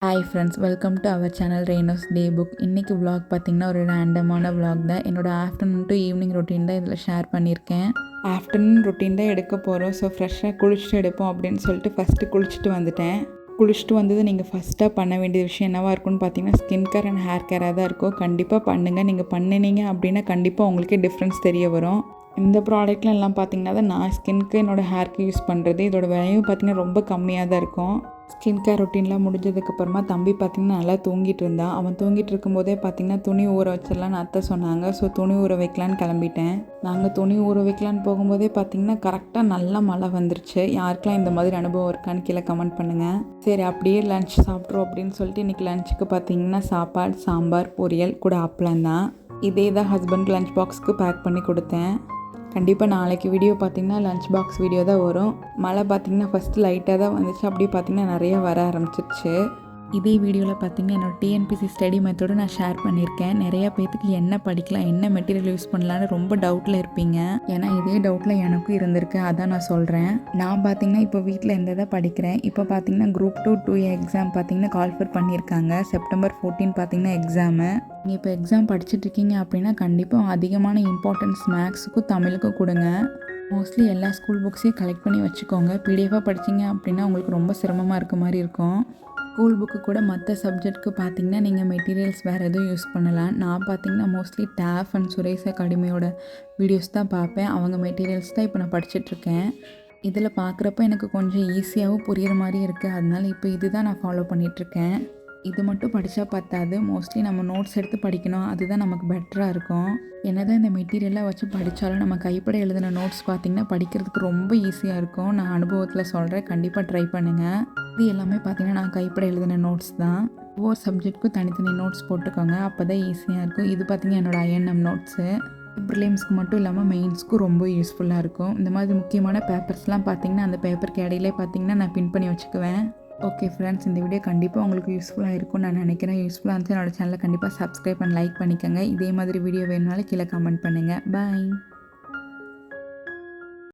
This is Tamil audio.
Hi friends, welcome to our channel ரெய்னோஸ் டே புக். இன்றைக்கி vlog பார்த்திங்கன்னா ஒரு ரேண்டமான vlog தான். என்னோடய ஆஃப்டர்நூன் டு ஈவினிங் ரொட்டீன் தான் இதில் ஷேர் பண்ணியிருக்கேன். ஆஃப்டர்நூன் ரொட்டீன் தான் எடுக்க போகிறோம். ஸோ ஃப்ரெஷ்ஷாக குளிச்சுட்டு எடுப்போம் அப்படின்னு சொல்லிட்டு ஃபஸ்ட்டு குளிச்சுட்டு வந்துட்டேன். குளிச்சுட்டு வந்தது நீங்கள் ஃபஸ்ட்டாக பண்ண வேண்டிய விஷயம் என்னவாக இருக்குன்னு பார்த்தீங்கன்னா ஸ்கின் கேர் அண்ட் ஹேர் கேராக தான் இருக்கும். கண்டிப்பாக பண்ணுங்கள். நீங்கள் பண்ணினீங்க அப்படின்னா கண்டிப்பாக உங்களுக்கே டிஃப்ரென்ஸ் தெரிய வரும். இந்த ப்ராடக்ட்லாம் எல்லாம் பார்த்திங்கன்னா தான் நான் ஸ்கின்க்கு என்னோடய ஹேர்க்கு யூஸ் பண்ணுறது. இதோட விலையும் பார்த்திங்கன்னா ரொம்ப கம்மியாக தான் இருக்கும். ஸ்கின் கேர் ரொட்டீன்லாம் முடிஞ்சதுக்கப்புறமா தம்பி பார்த்திங்கன்னா நல்லா தூங்கிட்டு இருந்தான். அவன் தூங்கிட்டு இருக்கும்போதே பார்த்திங்கன்னா துணி ஊற வச்சிடலான்னு அத்தை சொன்னாங்க. ஸோ துணி ஊற வைக்கலான்னு கிளம்பிட்டேன். நாங்கள் துணி ஊற வைக்கலான்னு போகும்போதே பார்த்திங்கன்னா கரெக்டாக நல்லா மழை வந்துருச்சு. யாருக்கெல்லாம் இந்த மாதிரி அனுபவம் இருக்கான்னு கீழே கமெண்ட் பண்ணுங்கள். சரி அப்படியே லன்ச் சாப்பிட்றோம் அப்படின்னு சொல்லிட்டு இன்றைக்கி லஞ்சுக்கு பார்த்திங்கன்னா சாப்பாடு, சாம்பார், பொரியல் கூட அப்பளம் தான். இதே தான் ஹஸ்பண்ட் லஞ்ச் பாக்ஸ்க்கு பேக் பண்ணி கொடுத்தேன். கண்டிப்பாக நாளைக்கு வீடியோ பார்த்திங்கன்னா லஞ்ச் பாக்ஸ் வீடியோ தான் வரும். மழை பார்த்திங்கன்னா ஃபஸ்ட்டு லைட்டாக தான் வந்துச்சு. அப்படியே பார்த்திங்கன்னா நிறைய வர ஆரம்பிச்சிருச்சு. இதே வீடியோவில் பார்த்திங்கன்னா என்னோட டிஎன்பிசி ஸ்டடி மெத்தோடு நான் ஷேர் பண்ணியிருக்கேன். நிறையா பேத்துக்கு என்ன படிக்கலாம், என்ன மெட்டீரியல் யூஸ் பண்ணலான்னு ரொம்ப டவுட்டில் இருப்பீங்க. ஏன்னா இதே டவுட்டில் எனக்கும் இருந்திருக்கு. அதான் நான் சொல்கிறேன். நான் பார்த்திங்கன்னா இப்போ வீட்டில் இருந்ததை படிக்கிறேன். இப்போ பார்த்திங்கன்னா குரூப் 2 எக்ஸாம் பார்த்திங்கன்னா கால்ஃபர் பண்ணியிருக்காங்க. செப்டம்பர் 14 பார்த்திங்கன்னா எக்ஸாமு. நீங்கள் இப்போ எக்ஸாம் படிச்சுட்ருக்கீங்க அப்படின்னா கண்டிப்பாக அதிகமான இம்பார்ட்டன்ஸ் மேக்ஸுக்கும் தமிழுக்கும் கொடுங்க. மோஸ்ட்லி எல்லா ஸ்கூல் புக்ஸையும் கலெக்ட் பண்ணி வச்சுக்கோங்க. பிடிஎஃபாக படிச்சிங்க அப்படின்னா உங்களுக்கு ரொம்ப சிரமமாக இருக்க மாதிரி இருக்கும். ஸ்கூல் புக்கு கூட மற்ற சப்ஜெக்ட்க்கு பார்த்திங்கன்னா நீங்கள் மெட்டீரியல்ஸ் வேறு எதுவும் யூஸ் பண்ணலாம். நான் பார்த்திங்கன்னா மோஸ்ட்லி டேஃப் அண்ட் சுரேஷ் அகாடமியோட வீடியோஸ் தான் பார்ப்பேன். அவங்க மெட்டீரியல்ஸ் தான் இப்போ நான் படிச்சுட்ருக்கேன். இதில் பார்க்குறப்ப எனக்கு கொஞ்சம் ஈஸியாகவும் புரிகிற மாதிரி இருக்குது. அதனால இப்போ இது தான் நான் ஃபாலோ பண்ணிகிட்ருக்கேன். இது மட்டும் படித்தா பத்தாது, மோஸ்ட்லி நம்ம நோட்ஸ் எடுத்து படிக்கணும். அதுதான் நமக்கு பெட்டராக இருக்கும். என்னதான் இந்த மெட்டீரியலாக வச்சு படித்தாலும் நம்ம கைப்பட எழுதின நோட்ஸ் பார்த்திங்கன்னா படிக்கிறதுக்கு ரொம்ப ஈஸியாக இருக்கும். நான் அனுபவத்தில் சொல்கிறேன், கண்டிப்பாக ட்ரை பண்ணுங்கள். இது எல்லாமே பார்த்திங்கன்னா நான் கைப்பட எழுதின நோட்ஸ் தான். ஒவ்வொரு சப்ஜெக்ட்டுக்கும் தனித்தனி நோட்ஸ் போட்டுக்கோங்க. அப்போ தான் ஈஸியாக இருக்கும். இது பார்த்திங்கன்னா என்னோடய ஐஎன்எம் நோட்ஸு. ப்ரிலிம்ஸ்க்கு மட்டும் இல்லாமல் மெயின்ஸ்க்கும் ரொம்ப யூஸ்ஃபுல்லாக இருக்கும். இந்த மாதிரி முக்கியமான பேப்பர்ஸ்லாம் பார்த்திங்கன்னா அந்த பேப்பருக்கு இடையிலே பார்த்திங்கன்னா நான் பின் பண்ணி வச்சுக்குவேன். ஓகே ஃப்ரெண்ட்ஸ், இந்த வீடியோ கண்டிப்பாக உங்களுக்கு யூஸ்ஃபுல்லாக இருக்கும்னு நான் நினைக்கிறேன். யூஸ்ஃபுல்லாக இருந்துச்சு என்னோடய சேனலை கண்டிப்பாக சப்ஸ்கிரைப் அண்ட் லைக் பண்ணிக்கோங்க. இதே மாதிரி வீடியோ வேணுனாலும் கீழே கமெண்ட் பண்ணுங்கள். பாய்.